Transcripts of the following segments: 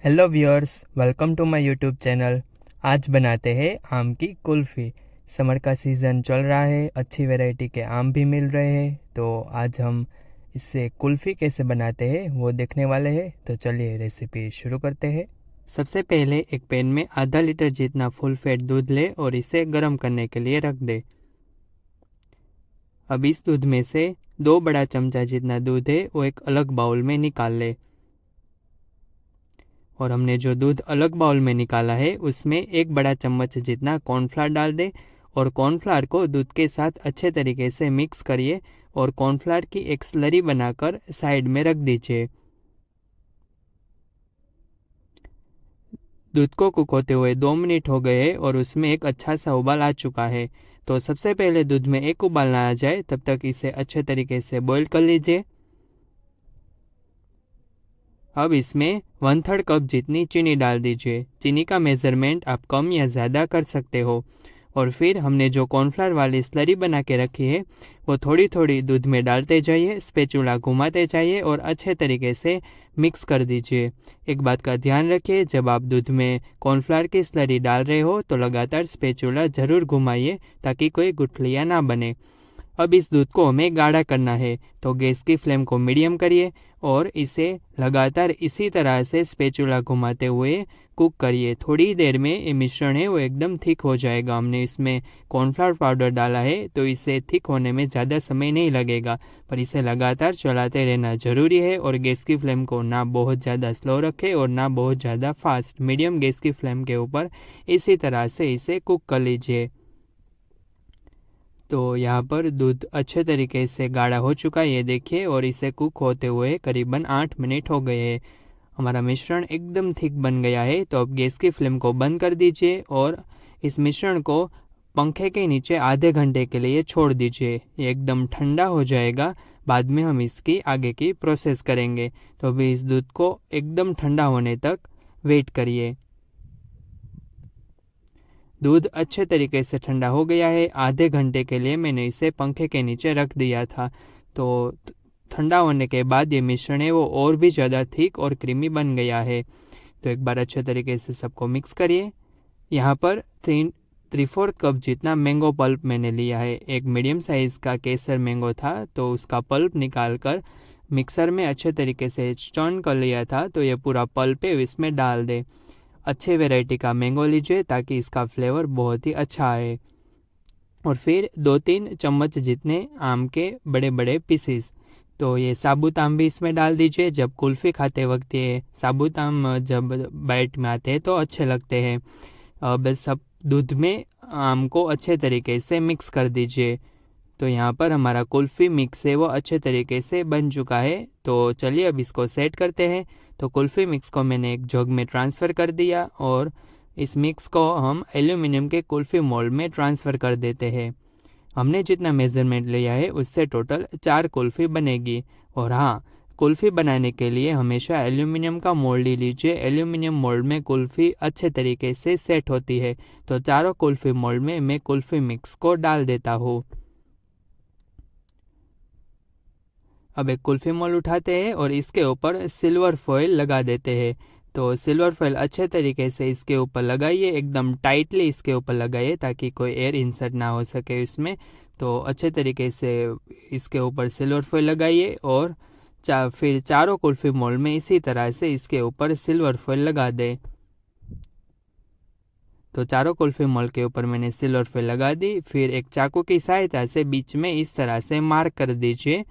Hello viewers, welcome to my YouTube channel. आज बनाते हैं आम की कुल्फ़ी। समर का सीज़न चल रहा है, अच्छी वैरायटी के आम भी मिल रहे हैं, तो आज हम इससे कुल्फ़ी कैसे बनाते हैं वो देखने वाले हैं। तो चलिए रेसिपी शुरू करते हैं। सबसे पहले एक पैन में आधा लीटर जितना फुल फैट दूध ले और इसे गर्म करने के लिए रख दे। अब इस दूध में से 2 बड़ा चमचा जितना दूध है वो एक अलग बाउल में निकाल ले। और हमने जो दूध अलग बाउल में निकाला है उसमें 1 बड़ा चम्मच जितना कॉर्नफ्लावर डाल दे और कॉर्नफ्लावर को दूध के साथ अच्छे तरीके से मिक्स करिए और कॉर्नफ्लावर की एक स्लरी बनाकर साइड में रख दीजिए। दूध को कुक होते हुए 2 मिनट हो गए हैं और उसमें एक अच्छा सा उबाल आ चुका है। तो सबसे पहले दूध में एक उबाल ना आ जाए तब तक इसे अच्छे तरीके से बॉईल कर लीजिए। अब इसमें 1/3 कप जितनी चीनी डाल दीजिए। चीनी का मेज़रमेंट आप कम या ज़्यादा कर सकते हो। और फिर हमने जो कॉर्नफ्लावर वाली स्लरी बना के रखी है वो थोड़ी थोड़ी दूध में डालते जाइए, स्पैचुला घुमाते जाइए और अच्छे तरीके से मिक्स कर दीजिए। एक बात का ध्यान रखिए, जब आप दूध में कॉर्नफ्लावर की स्लरी डाल रहे हो तो लगातार स्पैचुला ज़रूर घुमाइए ताकि कोई गुठलियाँ ना बने। अब इस दूध को हमें गाढ़ा करना है, तो गैस की फ्लेम को मीडियम करिए और इसे लगातार इसी तरह से स्पैचुला घुमाते हुए कुक करिए। थोड़ी देर में ये मिश्रण है वो एकदम थिक हो जाएगा। हमने इसमें कॉर्नफ्लावर पाउडर डाला है तो इसे थिक होने में ज़्यादा समय नहीं लगेगा, पर इसे लगातार चलाते रहना ज़रूरी है। और गैस की फ्लेम को ना बहुत ज़्यादा स्लो रखें और ना बहुत ज़्यादा फास्ट, मीडियम गैस की फ्लेम के ऊपर इसी तरह से इसे कुक कर लीजिए। तो यहाँ पर दूध अच्छे तरीके से गाढ़ा हो चुका है, ये देखिए, और इसे कुक होते हुए करीबन 8 मिनट हो गए हैं। हमारा मिश्रण एकदम थिक बन गया है। तो अब गैस की फ्लेम को बंद कर दीजिए और इस मिश्रण को पंखे के नीचे आधे घंटे के लिए छोड़ दीजिए। ये एकदम ठंडा हो जाएगा, बाद में हम इसकी आगे की प्रोसेस करेंगे। तो अभी इस दूध को एकदम ठंडा होने तक वेट करिए। दूध अच्छे तरीके से ठंडा हो गया है। आधे घंटे के लिए मैंने इसे पंखे के नीचे रख दिया था। तो ठंडा होने के बाद ये मिश्रण है वो और भी ज़्यादा थिक और क्रीमी बन गया है। तो एक बार अच्छे तरीके से सबको मिक्स करिए। यहाँ पर 3/4 कप जितना मैंगो पल्प मैंने लिया है। एक मीडियम साइज़ का केसर मैंगो था तो उसका पल्प निकाल कर मिक्सर में अच्छे तरीके से चर्न कर लिया था। तो ये पूरा पल्प है इसमें डाल दे। अच्छे वैरायटी का मैंगो लीजिए ताकि इसका फ्लेवर बहुत ही अच्छा आए। और फिर 2-3 चम्मच जितने आम के बड़े बड़े पीसीस, तो ये साबुत आम भी इसमें डाल दीजिए। जब कुल्फ़ी खाते वक्त ये साबुत आम जब बाइट में आते हैं तो अच्छे लगते हैं। अब सब दूध में आम को अच्छे तरीके से मिक्स कर दीजिए। तो यहाँ पर हमारा कुल्फ़ी मिक्स है वो अच्छे तरीके से बन चुका है। तो चलिए अब इसको सेट करते हैं। तो कुल्फ़ी मिक्स को मैंने एक जग में ट्रांसफ़र कर दिया और इस मिक्स को हम एल्यूमिनियम के कुल्फ़ी मोल्ड में ट्रांसफ़र कर देते हैं। हमने जितना मेज़रमेंट लिया है उससे टोटल 4 कुल्फ़ी बनेगी। और हाँ, कुल्फ़ी बनाने के लिए हमेशा एल्यूमिनियम का मोल्ड ही लीजिए। एल्यूमिनियम मोल्ड में कुल्फ़ी अच्छे तरीके से सेट होती है। तो चारों कुल्फ़ी मोल्ड में मैं कुल्फ़ी मिक्स को डाल देता हूँ। अब एक कुल्फ़ी मोल्ड उठाते हैं और इसके ऊपर सिल्वर फॉइल लगा देते हैं। तो सिल्वर फॉइल अच्छे तरीके से इसके ऊपर लगाइए, एकदम टाइटली इसके ऊपर लगाइए ताकि कोई एयर इंसर्ट ना हो सके इसमें। तो अच्छे तरीके से इसके ऊपर सिल्वर फॉइल लगाइए और फिर चारों कुल्फ़ी मोल्ड में इसी तरह से इसके ऊपर सिल्वर फॉइल लगा दें। तो चारों कुल्फ़ी मोल्ड के ऊपर मैंने सिल्वर फॉइल लगा दी। फिर एक चाकू की सहायता से बीच में इस तरह से मार्क कर दीजिए।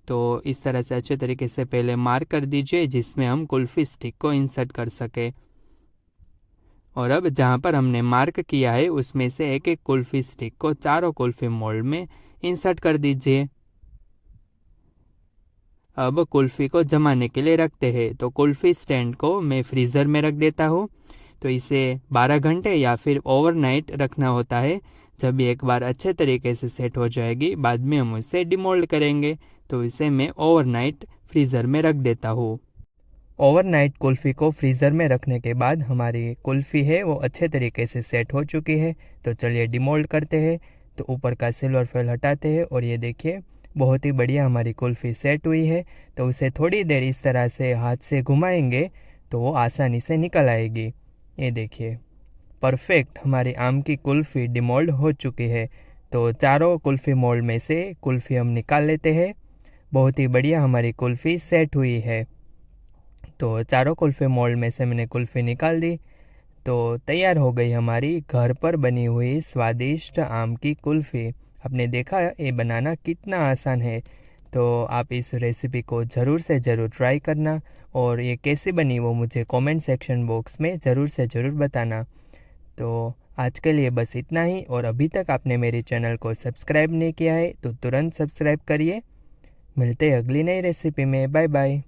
तो इस तरह से अच्छे तरीके से पहले मार्क कर दीजिए जिसमें हम कुल्फ़ी स्टिक को इंसर्ट कर सके। और अब जहाँ पर हमने मार्क किया है उसमें से एक एक कुल्फ़ी स्टिक को चारों कुल्फ़ी मोल्ड में इंसर्ट कर दीजिए। अब कुल्फ़ी को जमाने के लिए रखते हैं। तो कुल्फ़ी स्टैंड को मैं फ्रीज़र में रख देता हूँ। तो इसे 12 घंटे या फिर ओवरनाइट रखना होता है। जब ये एक बार अच्छे तरीके से सेट हो जाएगी बाद में हम उसे डिमोल्ड करेंगे। तो इसे मैं ओवरनाइट फ्रीज़र में रख देता हूँ। ओवरनाइट कुल्फ़ी को फ्रीज़र में रखने के बाद हमारी कुल्फ़ी है वो अच्छे तरीके से सेट हो चुकी है। तो चलिए डिमोल्ड करते हैं। तो ऊपर का सिल्वर फॉइल हटाते हैं और ये देखिए बहुत ही बढ़िया हमारी कुल्फ़ी सेट हुई है। तो उसे थोड़ी देर इस तरह से हाथ से घुमाएंगे तो वो आसानी से निकल आएगी। ये देखिए परफेक्ट हमारी आम की कुल्फ़ी डिमोल्ड हो चुकी है। तो चारों कुल्फ़ी मोल्ड में से कुल्फ़ी हम निकाल लेते हैं। बहुत ही बढ़िया हमारी कुल्फ़ी सेट हुई है। तो चारों कुल्फ़ी मोल्ड में से मैंने कुल्फ़ी निकाल दी। तो तैयार हो गई हमारी घर पर बनी हुई स्वादिष्ट आम की कुल्फ़ी। आपने देखा ये बनाना कितना आसान है। तो आप इस रेसिपी को ज़रूर से ज़रूर ट्राई करना और ये कैसी बनी वो मुझे कमेंट सेक्शन बॉक्स में ज़रूर से ज़रूर बताना। तो आज के लिए बस इतना ही, और अभी तक आपने मेरे चैनल को सब्सक्राइब नहीं किया है तो तुरंत सब्सक्राइब करिए। मिलते हैं अगली नई रेसिपी में। Bye bye.